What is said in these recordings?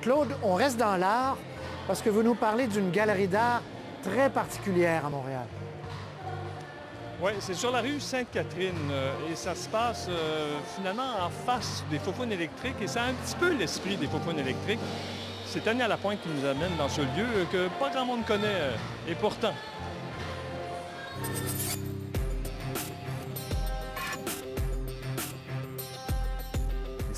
Claude, on reste dans l'art parce que vous nous parlez d'une galerie d'art très particulière à Montréal. Oui, c'est sur la rue Sainte-Catherine et ça se passe finalement en face des Faux-Founes électriques et c'est un petit peu l'esprit des Faux-Founes électriques. C'est Tania Lapointe qui nous amène dans ce lieu que pas grand monde connaît et pourtant.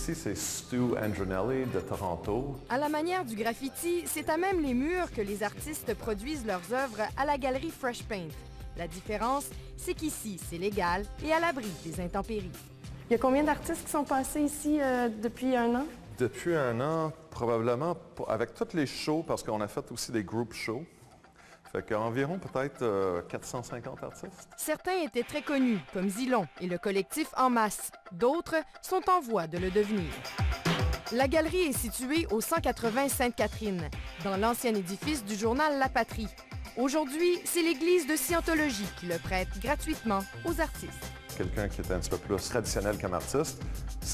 Ici, c'est Stu Andronelli de Toronto. À la manière du graffiti, c'est à même les murs que les artistes produisent leurs œuvres à la galerie Fresh Paint. La différence, c'est qu'ici, c'est légal et à l'abri des intempéries. Il y a combien d'artistes qui sont passés ici depuis un an? Depuis un an, probablement, avec toutes les shows, parce qu'on a fait aussi des group shows, fait qu'environ peut-être 450 artistes. Certains étaient très connus, comme Zilon et le collectif En Masse. D'autres sont en voie de le devenir. La galerie est située au 180 Sainte-Catherine, dans l'ancien édifice du journal La Patrie. Aujourd'hui, c'est l'église de Scientologie qui le prête gratuitement aux artistes. Quelqu'un qui est un petit peu plus traditionnel comme artiste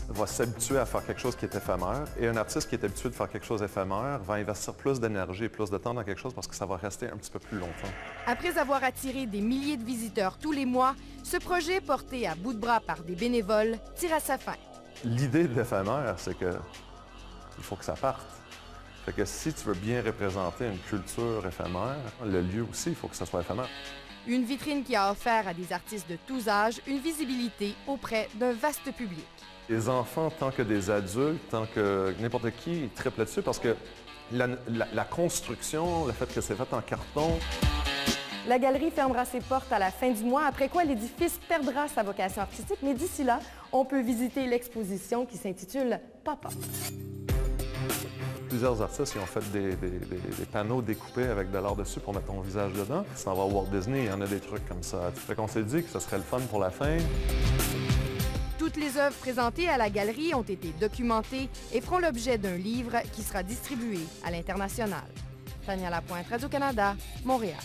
va s'habituer à faire quelque chose qui est éphémère. Et un artiste qui est habitué de faire quelque chose d'éphémère va investir plus d'énergie et plus de temps dans quelque chose parce que ça va rester un petit peu plus longtemps. Après avoir attiré des milliers de visiteurs tous les mois, ce projet, porté à bout de bras par des bénévoles, tire à sa fin. L'idée de l'éphémère, c'est que il faut que ça parte. Fait que si tu veux bien représenter une culture éphémère, le lieu aussi, il faut que ça soit éphémère. Une vitrine qui a offert à des artistes de tous âges une visibilité auprès d'un vaste public. Les enfants, tant que des adultes, tant que n'importe qui, triplent là-dessus parce que la construction, le fait que c'est fait en carton... La galerie fermera ses portes à la fin du mois, après quoi l'édifice perdra sa vocation artistique. Mais d'ici là, on peut visiter l'exposition qui s'intitule « Papa ». Plusieurs artistes ont fait des panneaux découpés avec de l'art dessus pour mettre ton visage dedans. Si on va à Walt Disney, il y en a des trucs comme ça. Fait qu'on s'est dit que ce serait le fun pour la fin. Toutes les œuvres présentées à la galerie ont été documentées et feront l'objet d'un livre qui sera distribué à l'international. Tania Lapointe, Radio-Canada, Montréal.